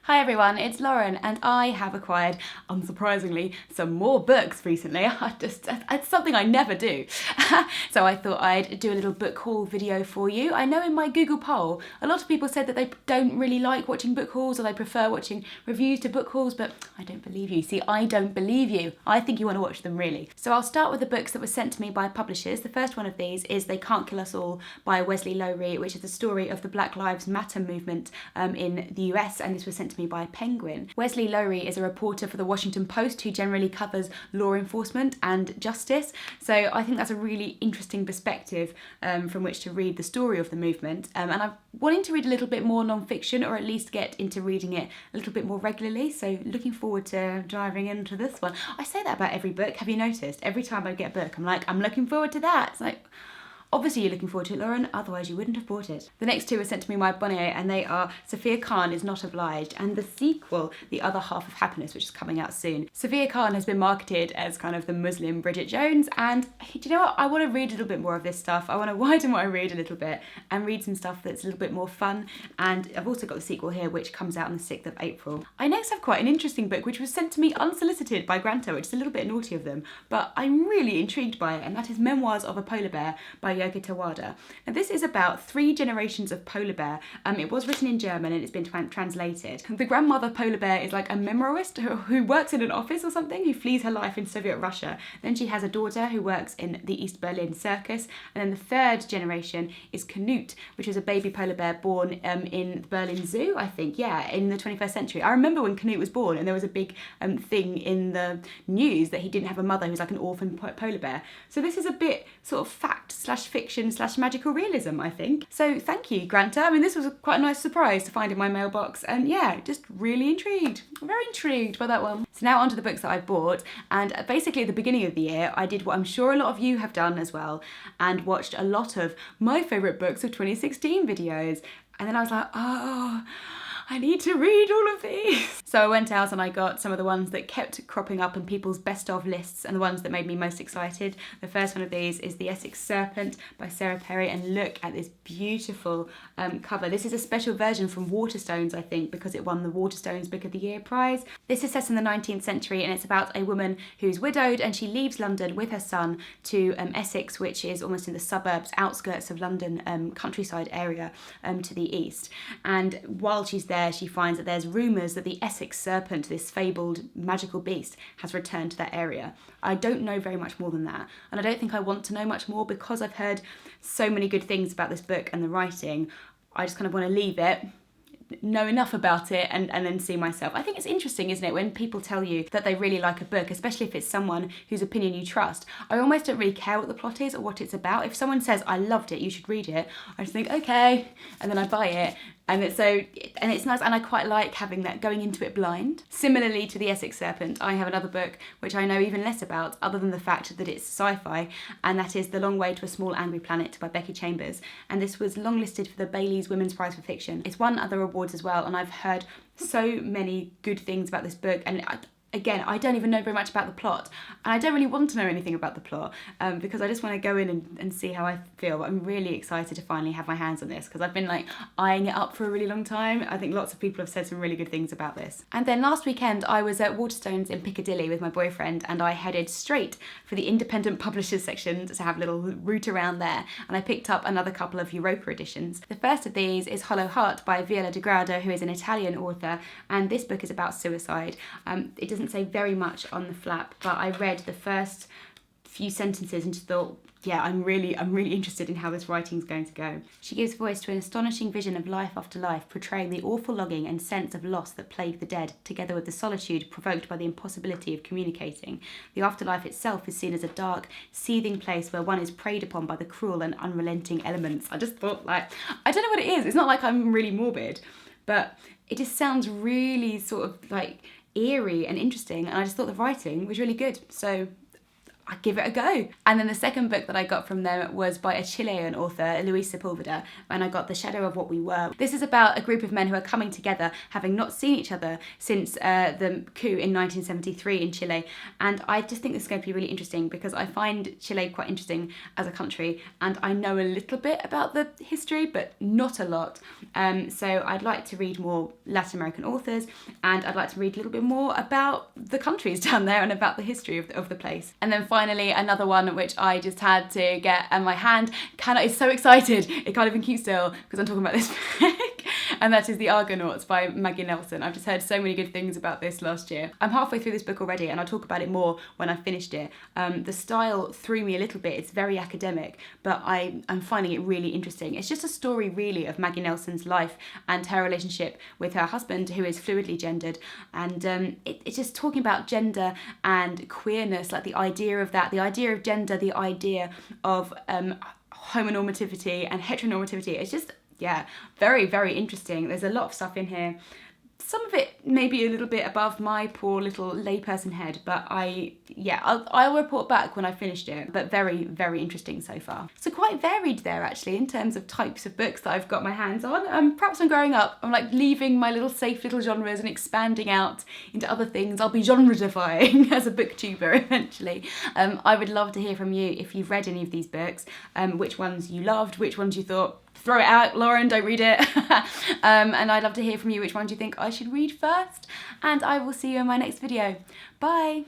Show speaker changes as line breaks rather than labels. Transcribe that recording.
Hi everyone, it's Lauren and I have acquired, unsurprisingly, some more books recently. It's something I never do. So I thought I'd do a little book haul video for you. I know in my Google poll, a lot of people said that they don't really like watching book hauls or they prefer watching reviews to book hauls, but I don't believe you. See, I don't believe you. I think you want to watch them really. So I'll start with the books that were sent to me by publishers. The first one of these is They Can't Kill Us All by Wesley Lowry, which is the story of the Black Lives Matter movement in the US, and this was sent to me by Penguin. Wesley Lowry is a reporter for the Washington Post who generally covers law enforcement and justice, so I think that's a really interesting perspective from which to read the story of the movement, and I'm wanting to read a little bit more non-fiction, or at least get into reading it a little bit more regularly, so looking forward to diving into this one. I say that about every book, have you noticed? Every time I get a book I'm like, I'm looking forward to that. It's like, obviously you're looking forward to it, Lauren, otherwise you wouldn't have bought it. The next two were sent to me by Bonnier, and they are Sophia Khan is Not Obliged and the sequel, The Other Half of Happiness, which is coming out soon. Sophia Khan has been marketed as kind of the Muslim Bridget Jones, and do you know what? I want to read a little bit more of this stuff. I want to widen what I read a little bit and read some stuff that's a little bit more fun, and I've also got the sequel here which comes out on the 6th of April. I next have quite an interesting book which was sent to me unsolicited by Granta, which is a little bit naughty of them, but I'm really intrigued by it, and that is Memoirs of a Polar Bear by Yogi Tawada. Now this is about 3 generations of polar bear. It was written in German and it's been translated. The grandmother polar bear is like a memoirist who works in an office or something, who flees her life in Soviet Russia. Then she has a daughter who works in the East Berlin circus. And then the 3rd generation is Knut, which was a baby polar bear born in the Berlin Zoo, I think, yeah, in the 21st century. I remember when Knut was born and there was a big thing in the news that he didn't have a mother who was like an orphan polar bear. So this is a bit sort of fact/fiction/magical realism, I think. So thank you, Granta. I mean, this was quite a nice surprise to find in my mailbox, and yeah, just really intrigued. I'm very intrigued by that one. So now onto the books that I bought, and basically at the beginning of the year, I did what I'm sure a lot of you have done as well, and watched a lot of my favourite books of 2016 videos, and then I was like, oh, I need to read all of these. So I went out and I got some of the ones that kept cropping up in people's best of lists and the ones that made me most excited. The first one of these is The Essex Serpent by Sarah Perry, and look at this beautiful cover. This is a special version from Waterstones, I think, because it won the Waterstones Book of the Year prize. This is set in the 19th century and it's about a woman who's widowed and she leaves London with her son to Essex, which is almost in the suburbs, outskirts of London, countryside area to the east. And while she's there, she finds that there's rumours that the Essex Serpent, this fabled magical beast, has returned to that area. I don't know very much more than that, and I don't think I want to know much more because I've heard so many good things about this book and the writing. I just kind of want to leave it, know enough about it, and then see myself. I think it's interesting, isn't it, when people tell you that they really like a book, especially if it's someone whose opinion you trust. I almost don't really care what the plot is or what it's about. If someone says, I loved it, you should read it, I just think, okay, and then I buy it. And it's nice, and I quite like having that, going into it blind. Similarly to The Essex Serpent, I have another book which I know even less about, other than the fact that it's sci-fi, and that is The Long Way to a Small Angry Planet by Becky Chambers. And this was longlisted for the Bailey's Women's Prize for Fiction. It's won other awards as well, and I've heard so many good things about this book, and again, I don't even know very much about the plot, and I don't really want to know anything about the plot because I just want to go in and see how I feel. But I'm really excited to finally have my hands on this because I've been like eyeing it up for a really long time. I think lots of people have said some really good things about this. And then last weekend I was at Waterstones in Piccadilly with my boyfriend, and I headed straight for the independent publishers section to have a little route around there, and I picked up another couple of Europa editions. The first of these is Hollow Heart by Viola de Grado, who is an Italian author, and this book is about suicide. It doesn't say very much on the flap, but I read the first few sentences and just thought, yeah, I'm really interested in how this writing's going to go. She gives voice to an astonishing vision of life after life, portraying the awful longing and sense of loss that plague the dead, together with the solitude provoked by the impossibility of communicating. The afterlife itself is seen as a dark, seething place where one is preyed upon by the cruel and unrelenting elements. I just thought, like, I don't know what it is. It's not like I'm really morbid, but it just sounds really sort of like eerie and interesting, and I just thought the writing was really good. So I'd give it a go. And then the second book that I got from them was by a Chilean author, Luis Sepulveda, and I got The Shadow of What We Were. This is about a group of men who are coming together, having not seen each other since the coup in 1973 in Chile. And I just think this is going to be really interesting because I find Chile quite interesting as a country, and I know a little bit about the history, but not a lot. So I'd like to read more Latin American authors, and I'd like to read a little bit more about the countries down there and about the history of the place. And then finally, another one which I just had to get in my hand. Is so excited, it can't even keep still because I'm talking about this book. And that is The Argonauts by Maggie Nelson. I've just heard so many good things about this last year. I'm halfway through this book already, and I'll talk about it more when I've finished it. The style threw me a little bit. It's very academic, but I'm finding it really interesting. It's just a story really of Maggie Nelson's life and her relationship with her husband, who is fluidly gendered. And it's just talking about gender and queerness, like the idea of that, the idea of gender, the idea of homonormativity and heteronormativity. It's just, yeah, very, very interesting. There's a lot of stuff in here. Some of it may be a little bit above my poor little layperson head, but I'll report back when I finished it. But very, very interesting so far. So quite varied there actually in terms of types of books that I've got my hands on. Perhaps I'm growing up. I'm like leaving my little safe little genres and expanding out into other things. I'll be genre-defying as a booktuber eventually. I would love to hear from you if you've read any of these books, which ones you loved, which ones you thought, throw it out, Lauren, don't read it. And I'd love to hear from you which ones you think I should read first. And I will see you in my next video. Bye.